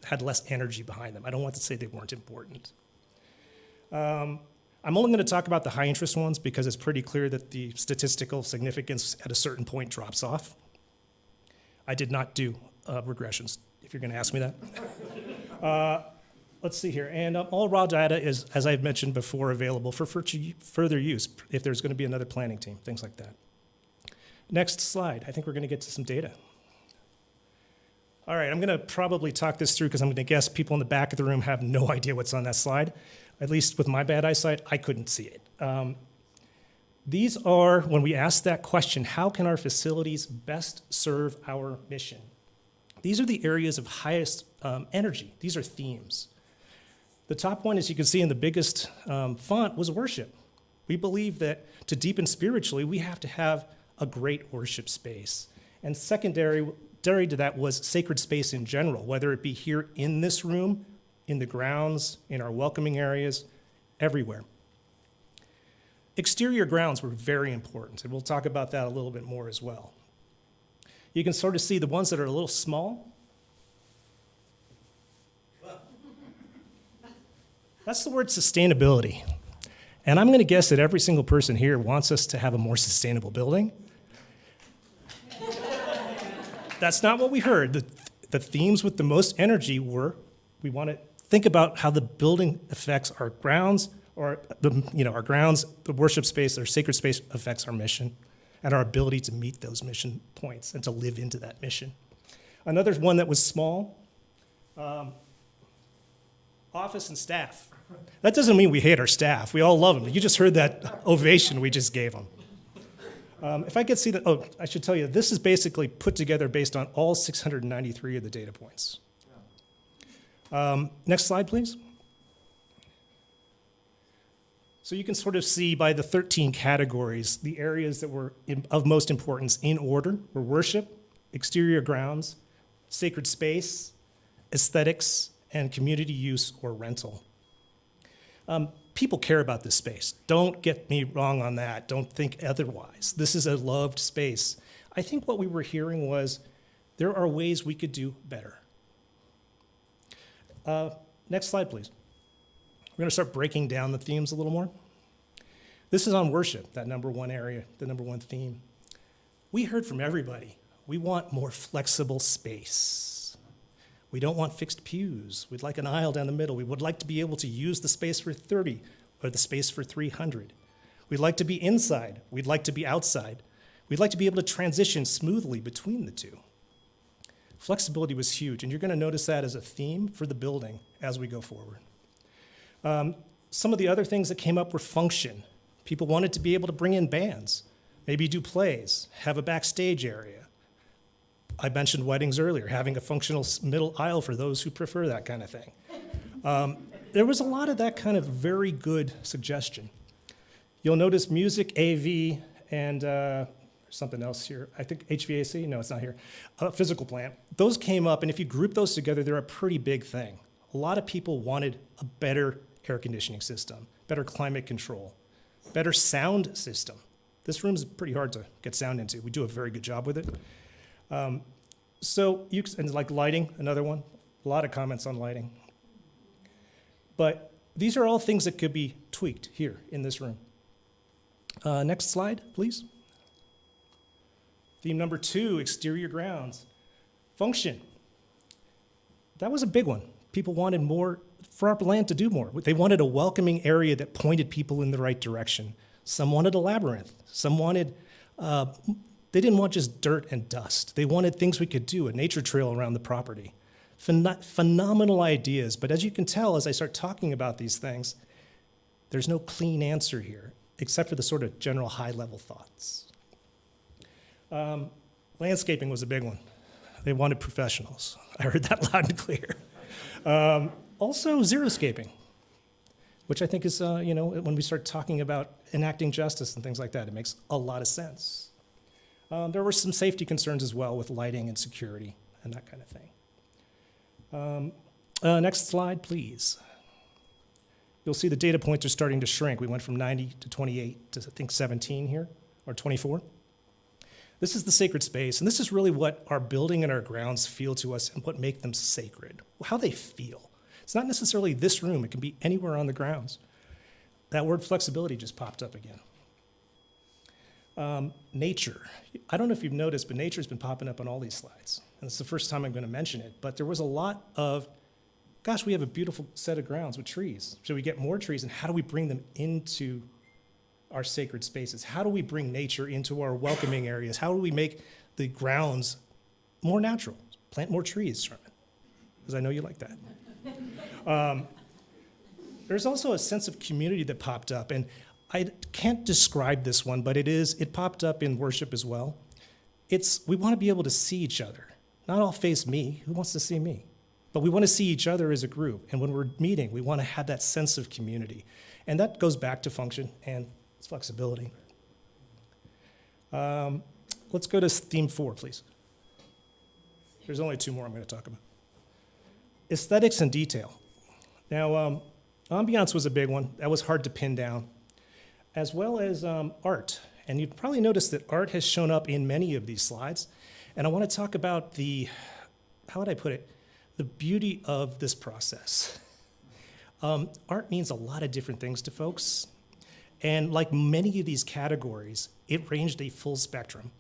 had less energy behind them. I don't want to say they weren't important. I'm only going to talk about the high interest ones because it's pretty clear that the statistical significance at a certain point drops off. I did not do regressions, if you're going to ask me that. Let's see here. And all raw data is, as I've mentioned before, available for further use if there's going to be another planning team, things like that. Next slide. I think we're going to get to some data. All right, I'm going to probably talk this through because I'm going to guess people in the back of the room have no idea what's on that slide. At least with my bad eyesight, I couldn't see it. These are, when we ask that question, how can our facilities best serve our mission? These are the areas of highest energy. These are themes. The top one, as you can see in the biggest font, was worship. We believe that to deepen spiritually, we have to have a great worship space. And secondary to that was sacred space in general, whether it be here in this room, in the grounds, in our welcoming areas, everywhere. Exterior grounds were very important, and we'll talk about that a little bit more as well. You can sort of see the ones that are a little small. That's the word sustainability. And I'm going to guess that every single person here wants us to have a more sustainable building. That's not what we heard. The themes with the most energy were, we want to think about how the building affects our grounds, or our grounds, the worship space, our sacred space affects our mission, and our ability to meet those mission points and to live into that mission. Another one that was small, office and staff. That doesn't mean we hate our staff. We all love them. You just heard that ovation we just gave them. If I could see that, I should tell you, this is basically put together based on all 693 of the data points. Next slide, please. So you can sort of see by the 13 categories, the areas that were of most importance in order were worship, exterior grounds, sacred space, aesthetics, and community use or rental. People care about this space. Don't get me wrong on that. Don't think otherwise. This is a loved space. I think what we were hearing was there are ways we could do better. Next slide, please. We're going to start breaking down the themes a little more. This is on worship, that number one area, the number one theme. We heard from everybody. We want more flexible space. We don't want fixed pews. We'd like an aisle down the middle. We would like to be able to use the space for 30 or the space for 300. We'd like to be inside. We'd like to be outside. We'd like to be able to transition smoothly between the two. Flexibility was huge, and you're going to notice that as a theme for the building as we go forward. Some of the other things that came up were function. People wanted to be able to bring in bands, maybe do plays, have a backstage area. I mentioned weddings earlier, having a functional middle aisle for those who prefer that kind of thing. There was a lot of that kind of very good suggestion. You'll notice music, AV, and something else here. I think HVAC, no, it's not here. Physical plant. Those came up, and if you group those together, they're a pretty big thing. A lot of people wanted a better air conditioning system, better climate control, better sound system. This room is pretty hard to get sound into. We do a very good job with it. And like lighting, another one. A lot of comments on lighting. But these are all things that could be tweaked here in this room. Next slide, please. Theme number 2, exterior grounds. Function. That was a big one. People wanted more, for our land to do more. They wanted a welcoming area that pointed people in the right direction. Some wanted a labyrinth. Some wanted, they didn't want just dirt and dust. They wanted things we could do, a nature trail around the property. Phenomenal ideas, but as you can tell, as I start talking about these things, there's no clean answer here, except for the sort of general high-level thoughts. Landscaping was a big one. They wanted professionals. I heard that loud and clear. Also, xeriscaping, which I think is, when we start talking about enacting justice and things like that, it makes a lot of sense. There were some safety concerns as well with lighting and security and that kind of thing. Next slide, please. You'll see the data points are starting to shrink. We went from 90 to 28 to, I think, 17 here, or 24. This is the sacred space, and this is really what our building and our grounds feel to us and what make them sacred, how they feel. It's not necessarily this room. It can be anywhere on the grounds. That word flexibility just popped up again. Nature. I don't know if you've noticed, but nature's been popping up on all these slides. And it's the first time I'm going to mention it, but there was a lot of, gosh, we have a beautiful set of grounds with trees. Should we get more trees, and how do we bring them into our sacred spaces? How do we bring nature into our welcoming areas? How do we make the grounds more natural? Plant more trees, Sherman, because I know you like that. There's also a sense of community that popped up, and I can't describe this one, but it popped up in worship as well. We want to be able to see each other. Not all face me. Who wants to see me? But we want to see each other as a group, and when we're meeting, we want to have that sense of community. And that goes back to function and flexibility. Let's go to theme 4, please. There's only 2 more I'm going to talk about. Aesthetics and detail. Now, ambiance was a big one. That was hard to pin down, as well as art. And you've probably noticed that art has shown up in many of these slides. And I want to talk about how would I put it, the beauty of this process. Art means a lot of different things to folks. And like many of these categories, it ranged a full spectrum.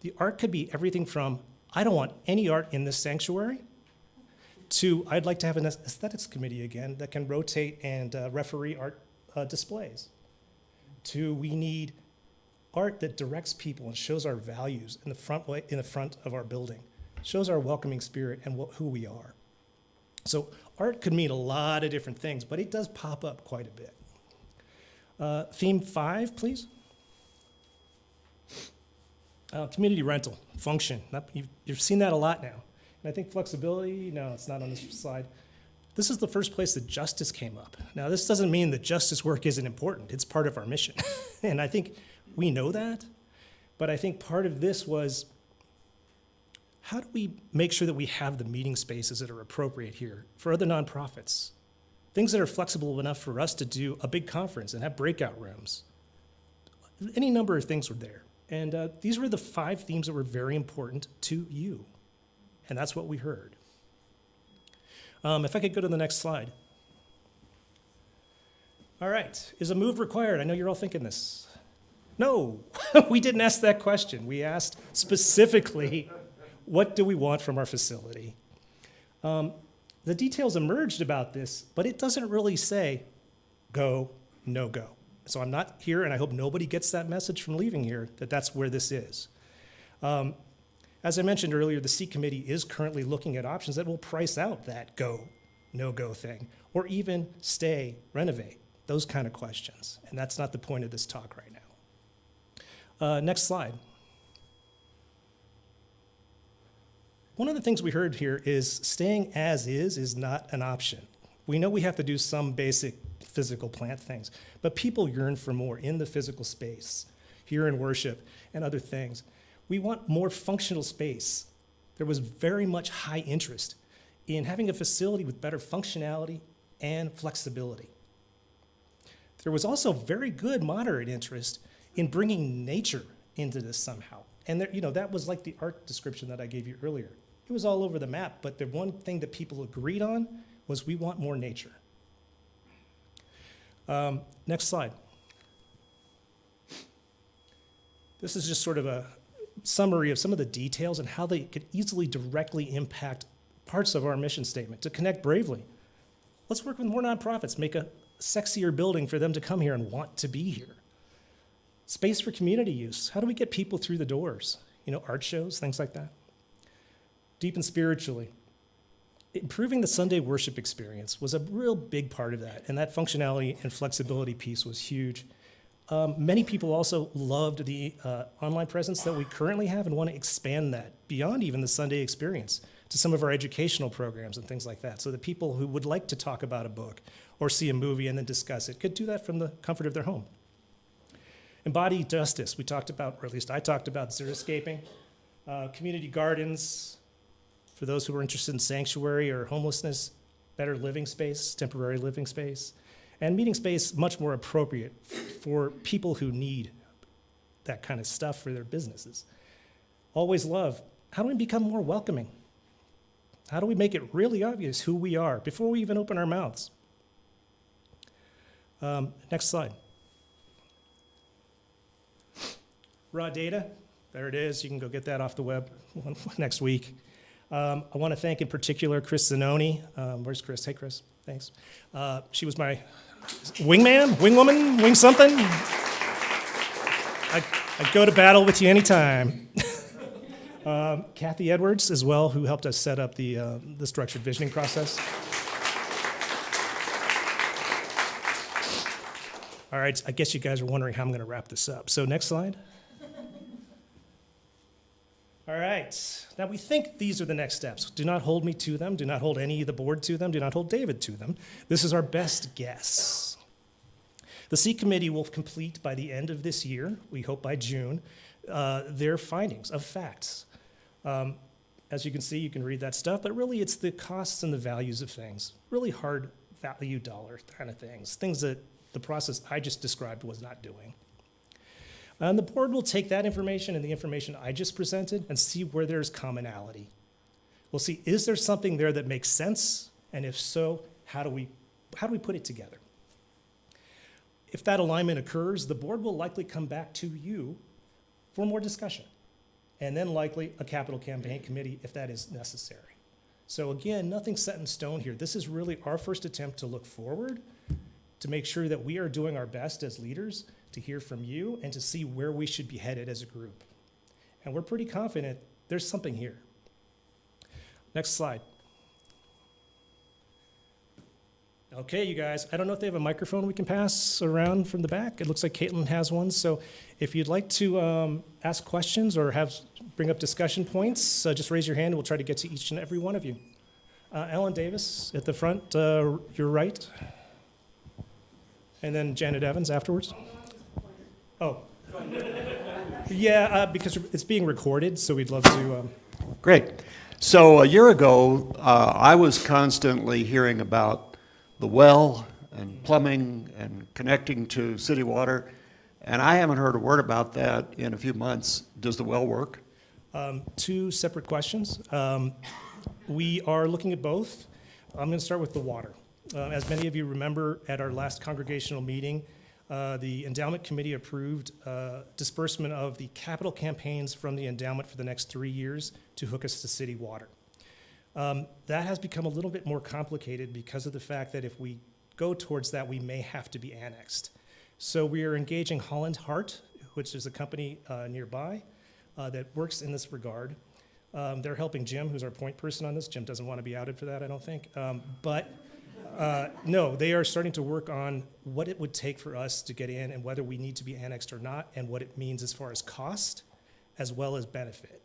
The art could be everything from, I don't want any art in this sanctuary, to I'd like to have an aesthetics committee again that can rotate and referee art displays, to we need art that directs people and shows our values in the front of our building, shows our welcoming spirit and who we are. So art could mean a lot of different things, but it does pop up quite a bit. Theme 5, please. Community rental, function. You've seen that a lot now. And I think flexibility, no, it's not on this slide. This is the first place that justice came up. Now, this doesn't mean that justice work isn't important. It's part of our mission. And I think we know that. But I think part of this was, how do we make sure that we have the meeting spaces that are appropriate here for other nonprofits? Things that are flexible enough for us to do a big conference and have breakout rooms. Any number of things were there. And these were the 5 themes that were very important to you. And that's what we heard. If I could go to the next slide. All right, is a move required? I know you're all thinking this. No, we didn't ask that question. We asked specifically, what do we want from our facility? The details emerged about this, but it doesn't really say go, no go. So I'm not here, and I hope nobody gets that message from leaving here, that that's where this is. As I mentioned earlier, the seat committee is currently looking at options that will price out that go, no-go thing, or even stay, renovate, those kind of questions. And that's not the point of this talk right now. Next slide. One of the things we heard here is staying as is not an option. We know we have to do some basic physical plant things, but people yearn for more in the physical space, here in worship and other things. We want more functional space. There was very much high interest in having a facility with better functionality and flexibility. There was also very good moderate interest in bringing nature into this somehow. And there, that was like the art description that I gave you earlier. It was all over the map, but the one thing that people agreed on was we want more nature. Next slide. This is just sort of a summary of some of the details and how they could easily directly impact parts of our mission statement. To connect bravely. Let's work with more nonprofits, make a sexier building for them to come here and want to be here. Space for community use. How do we get people through the doors? Art shows, things like that. Deep and spiritually. Improving the Sunday worship experience was a real big part of that, and that functionality and flexibility piece was huge. Many people also loved the online presence that we currently have and want to expand that beyond even the Sunday experience to some of our educational programs and things like that, so that people who would like to talk about a book or see a movie and then discuss it could do that from the comfort of their home. Embody justice. We talked about, or at least I talked about, xeriscaping, community gardens, for those who are interested in sanctuary or homelessness, better living space, temporary living space, and meeting space much more appropriate for people who need that kind of stuff for their businesses. Always love. How do we become more welcoming? How do we make it really obvious who we are before we even open our mouths? Next slide. Raw data, there it is. You can go get that off the web next week. I want to thank in particular Chris Zanoni. Where's Chris? Hey, Chris. Thanks. She was my wingman, wingwoman, wing something. I'd go to battle with you anytime. Kathy Edwards as well, who helped us set up the structured visioning process. All right, I guess you guys are wondering how I'm going to wrap this up. So next slide. All right, now we think these are the next steps. Do not hold me to them. Do not hold any of the board to them. Do not hold David to them. This is our best guess. The seat committee will complete by the end of this year, we hope by June, their findings of facts. As you can see, you can read that stuff, but really it's the costs and the values of things, really hard value dollar kind of things that the process I just described was not doing. And the board will take that information and the information I just presented and see where there's commonality. We'll see, is there something there that makes sense? And if so, how do we put it together? If that alignment occurs, the board will likely come back to you for more discussion, and then likely a capital campaign committee if that is necessary. So again, nothing set in stone here. This is really our first attempt to look forward, to make sure that we are doing our best as leaders to hear from you and to see where we should be headed as a group. And we're pretty confident there's something here. Next slide. Okay, you guys, I don't know if they have a microphone we can pass around from the back. It looks like Caitlin has one. So if you'd like to ask questions or bring up discussion points, just raise your hand and we'll try to get to each and every one of you. Ellen Davis at the front, your right. And then Janet Evans afterwards. Oh. Yeah, because it's being recorded, so we'd love to. Great. So a year ago, I was constantly hearing about the well and plumbing and connecting to city water, and I haven't heard a word about that in a few months. Does the well work? Two separate questions. We are looking at both. I'm going to start with the water. As many of you remember, at our last congregational meeting, the endowment committee approved disbursement of the capital campaigns from the endowment for the next 3 years to hook us to city water. That has become a little bit more complicated because of the fact that if we go towards that, we may have to be annexed. So we are engaging Holland Hart, which is a company nearby that works in this regard. They're helping Jim, who's our point person on this. Jim doesn't want to be outed for that, I don't think. No, they are starting to work on what it would take for us to get in and whether we need to be annexed or not and what it means as far as cost as well as benefit.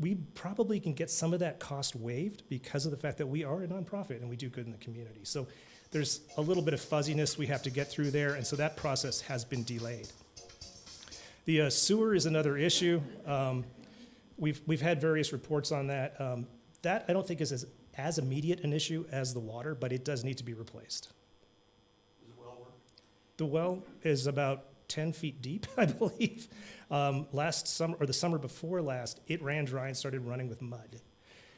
We probably can get some of that cost waived because of the fact that we are a nonprofit and we do good in the community. So there's a little bit of fuzziness we have to get through there, and so that process has been delayed. The sewer is another issue. We've had various reports on that. That I don't think is as immediate an issue as the water, but it does need to be replaced. Does the well work? The well is about 10 feet deep, I believe. Last summer, or the summer before last, it ran dry and started running with mud.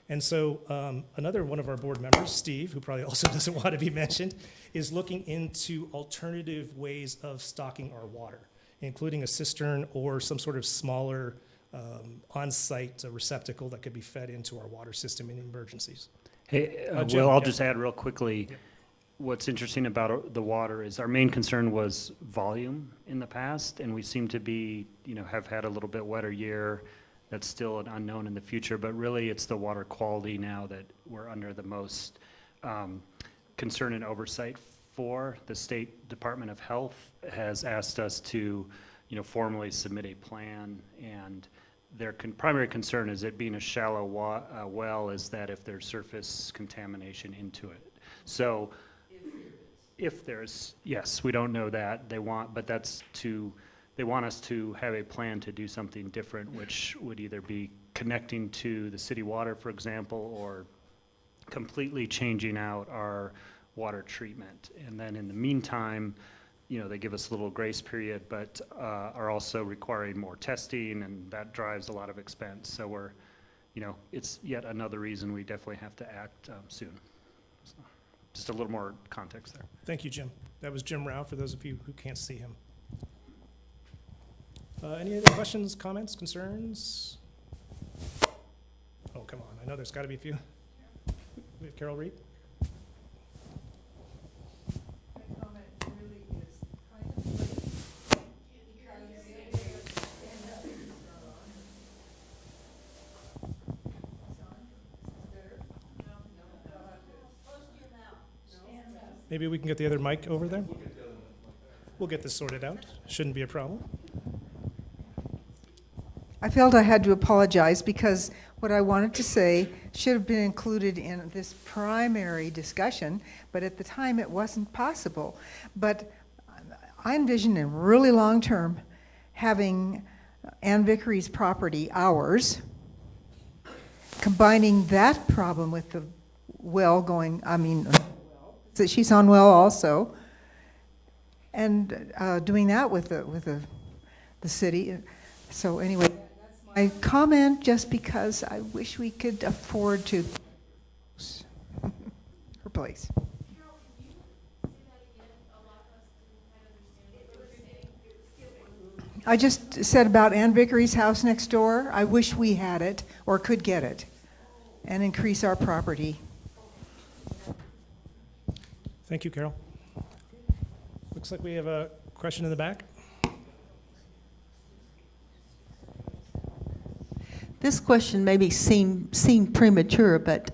And so another one of our board members, Steve, who probably also doesn't want to be mentioned, is looking into alternative ways of stocking our water, including a cistern or some sort of smaller on-site receptacle that could be fed into our water system in emergencies. Hey, Jim, Will, I'll yeah. just add real quickly, what's interesting about the water is our main concern was volume in the past, and we seem to be, have had a little bit wetter year. That's still an unknown in the future, but really it's the water quality now that we're under the most concern and oversight for. The State Department of Health has asked us to, formally submit a plan, and their primary concern is it being a shallow well is that if there's surface contamination into it. So if there's, yes, we don't know that. They want us to have a plan to do something different, which would either be connecting to the city water, for example, or completely changing out our water treatment. And then in the meantime, they give us a little grace period, but are also requiring more testing, and that drives a lot of expense. So we're, it's yet another reason we definitely have to act soon. So just a little more context there. Thank you, Jim. That was Jim Rao, for those of you who can't see him. Any other questions, comments, concerns? Oh, come on. I know there's got to be a few. We have Carol Reed. Maybe we can get the other mic over there. We'll get this sorted out. Shouldn't be a problem. I felt I had to apologize because what I wanted to say should have been included in this primary discussion, but at the time it wasn't possible. But I envision in really long term having Ann Vickery's property ours, combining that problem with the well going, that she's on well also, and doing that with the city. So anyway, that's my comment, just because I wish we could afford to her place. I just said about Ann Vickery's house next door, I wish we had it or could get it and increase our property. Thank you, Carol. Looks like we have a question in the back. This question maybe seem premature, but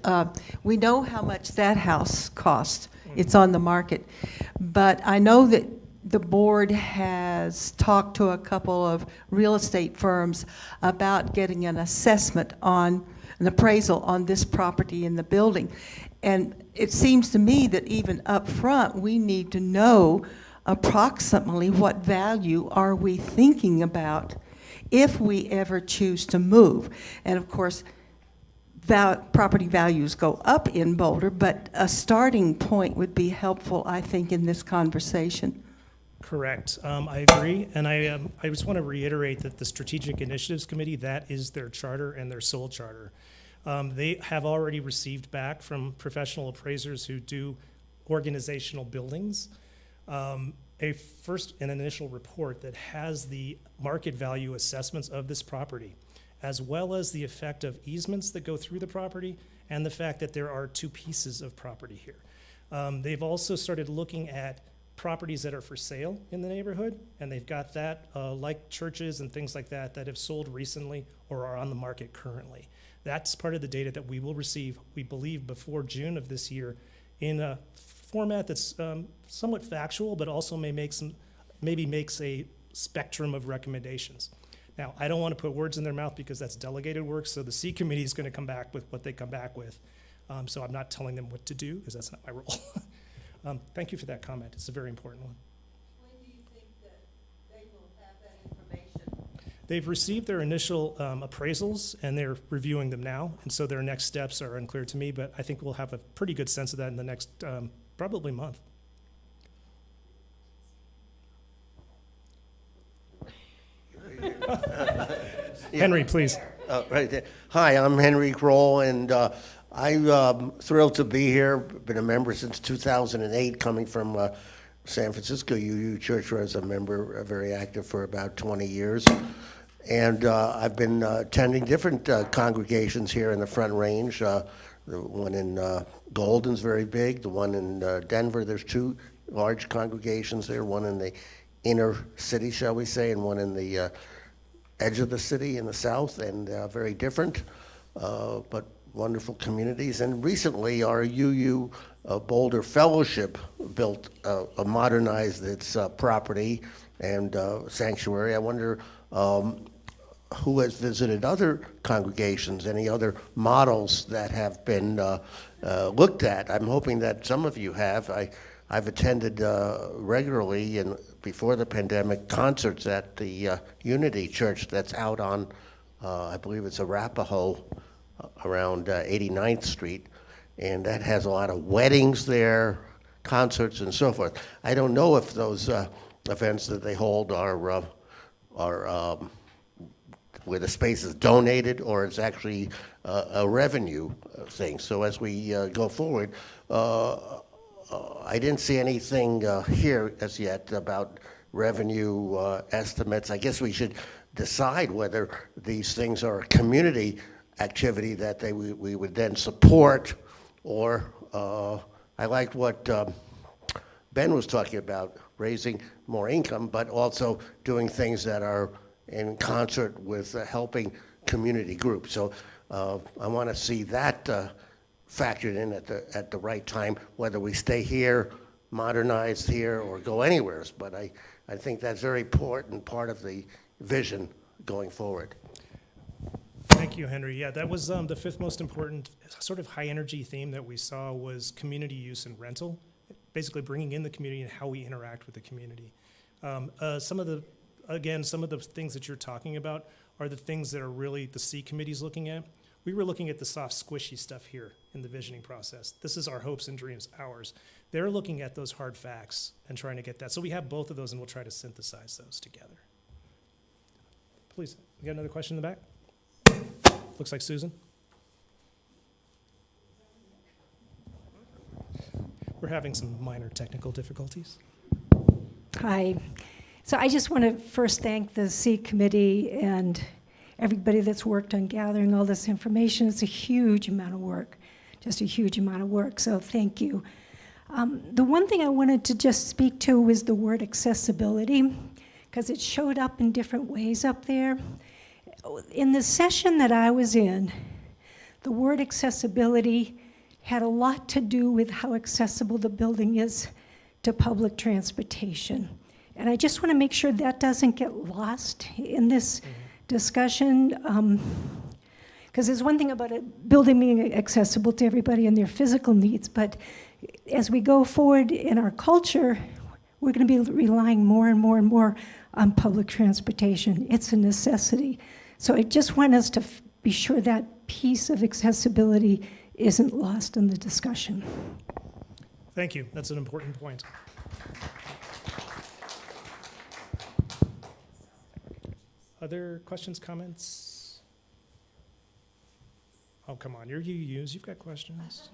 we know how much that house cost. It's on the market. But I know that the board has talked to a couple of real estate firms about getting an assessment on an appraisal on this property in the building. And it seems to me that even up front, we need to know approximately what value are we thinking about if we ever choose to move. And of course, property values go up in Boulder, but a starting point would be helpful, I think, in this conversation. Correct. I agree, and I just want to reiterate that the Strategic Initiatives Committee, that is their charter and their sole charter. They have already received back from professional appraisers who do organizational buildings an initial report that has the market value assessments of this property, as well as the effect of easements that go through the property and the fact that there are two pieces of property here. They've also started looking at properties that are for sale in the neighborhood, and they've got that, like churches and things like that, that have sold recently or are on the market currently. That's part of the data that we will receive, we believe, before June of this year in a format that's somewhat factual, but also maybe makes a spectrum of recommendations. Now, I don't want to put words in their mouth because that's delegated work, so the C committee is going to come back with what they come back with. So I'm not telling them what to do because that's not my role. Thank you for that comment. It's a very important one. When do you think that they will have that information? They've received their initial appraisals, and they're reviewing them now, and so their next steps are unclear to me, but I think we'll have a pretty good sense of that in the next probably month. Henry, please. Right there. Hi, I'm Henry Kroll, and I'm thrilled to be here. Been a member since 2008, coming from San Francisco UU Church, where I was a member, very active for about 20 years. And I've been attending different congregations here in the Front Range. The one in Golden's very big. The one in Denver, there's two large congregations there, one in the inner city, shall we say, and one in the edge of the city in the south, and very different, but wonderful communities. And recently, our UU Boulder Fellowship modernized its property and sanctuary. I wonder who has visited other congregations, any other models that have been looked at. I'm hoping that some of you have. I've attended regularly before the pandemic concerts at the Unity Church that's out on, I believe it's Arapahoe, around 89th Street, and that has a lot of weddings there, concerts, and so forth. I don't know if those events that they hold are where the space is donated or it's actually a revenue thing. So as we go forward, I didn't see anything here as yet about revenue estimates. I guess we should decide whether these things are a community activity that we would then support, or I liked what Ben was talking about, raising more income, but also doing things that are in concert with helping community groups. So I want to see that factored in at the right time, whether we stay here, modernize here, or go anywhere. But I think that's very important part of the vision going forward. Thank you, Henry. Yeah, that was the fifth most important sort of high energy theme that we saw was community use and rental, basically bringing in the community and how we interact with the community. Some of the things that you're talking about are the things that are really the C committee's looking at. We were looking at the soft, squishy stuff here in the visioning process. This is our hopes and dreams, ours. They're looking at those hard facts and trying to get that. So we have both of those, and we'll try to synthesize those together. Please, we got another question in the back? Looks like Susan. We're having some minor technical difficulties. Hi. So I just want to first thank the C committee and everybody that's worked on gathering all this information. It's a huge amount of work, just a huge amount of work, so thank you. The one thing I wanted to just speak to was the word accessibility, because it showed up in different ways up there. In the session that I was in, the word accessibility had a lot to do with how accessible the building is to public transportation. And I just want to make sure that doesn't get lost in this discussion, Because there's one thing about a building being accessible to everybody and their physical needs, but as we go forward in our culture, we're going to be relying more and more and more on public transportation. It's a necessity. So I just want us to be sure that piece of accessibility isn't lost in the discussion. Thank you. That's an important point. Other questions, comments? Oh, come on, you're UUs, you've got questions.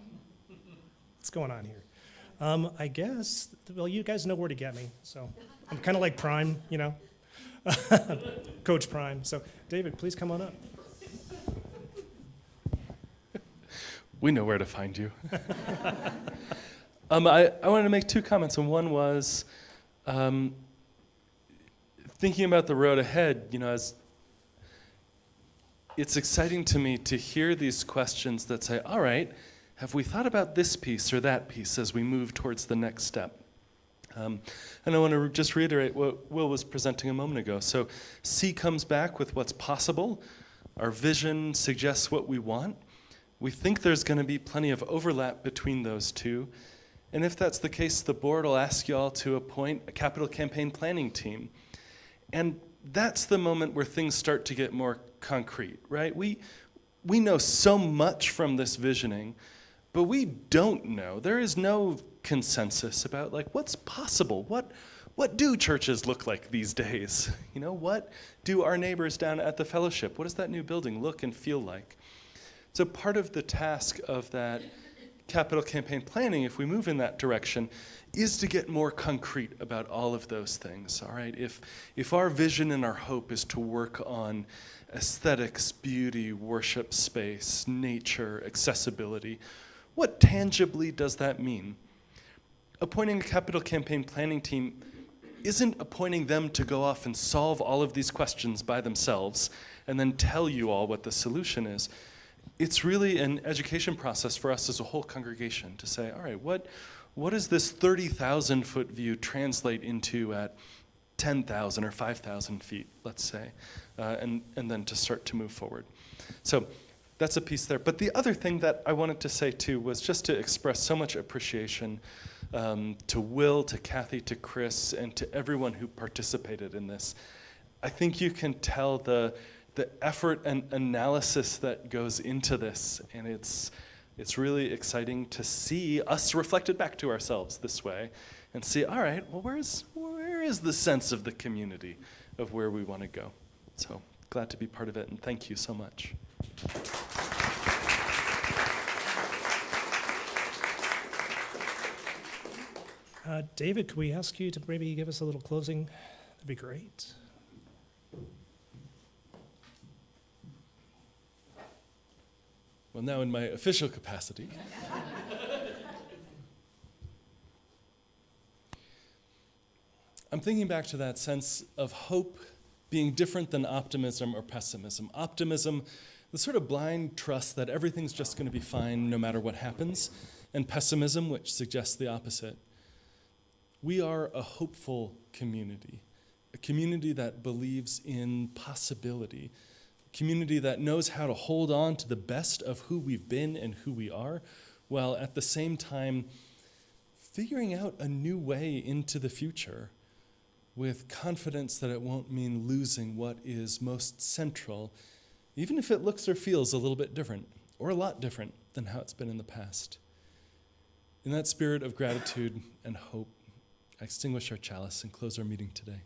What's going on here? I guess, well, you guys know where to get me, so I'm kind of like Prime, you know, Coach Prime. So, David, please come on up. We know where to find you. I wanted to make two comments, and one was thinking about the road ahead, you know, as it's exciting to me to hear these questions that say, all right, have we thought about this piece or that piece as we move towards the next step? And I want to just reiterate what Will was presenting a moment ago. So C comes back with what's possible. Our vision suggests what we want. We think there's going to be plenty of overlap between those two. And if that's the case, the board will ask you all to appoint a capital campaign planning team. And that's the moment where things start to get more concrete, right? We know so much from this visioning, but we don't know. There is no consensus about like what's possible. What do churches look like these days? You know, what do our neighbors down at the fellowship? What does that new building look and feel like? So part of the task of that capital campaign planning, if we move in that direction, is to get more concrete about all of those things, all right? If our vision and our hope is to work on aesthetics, beauty, worship space, nature, accessibility, what tangibly does that mean? Appointing a capital campaign planning team isn't appointing them to go off and solve all of these questions by themselves and then tell you all what the solution is. It's really an education process for us as a whole congregation to say, all right, what does this 30,000 foot view translate into at 10,000 or 5,000 feet, let's say, and then to start to move forward. So that's a piece there. But the other thing that I wanted to say too was just to express so much appreciation to Will, to Kathy, to Chris, and to everyone who participated in this. I think you can tell the effort and analysis that goes into this, and it's really exciting to see us reflected back to ourselves this way and see, all right, well, where is the sense of the community of where we want to go? So glad to be part of it, and thank you so much. David, could we ask you to maybe give us a little closing? That'd be great. Well, now in my official capacity. I'm thinking back to that sense of hope being different than optimism or pessimism. Optimism, the sort of blind trust that everything's just going to be fine no matter what happens, and pessimism, which suggests the opposite. We are a hopeful community, a community that believes in possibility, a community that knows how to hold on to the best of who we've been and who we are, while at the same time figuring out a new way into the future with confidence that it won't mean losing what is most central, even if it looks or feels a little bit different, or a lot different than how it's been in the past. In that spirit of gratitude and hope, I extinguish our chalice and close our meeting today.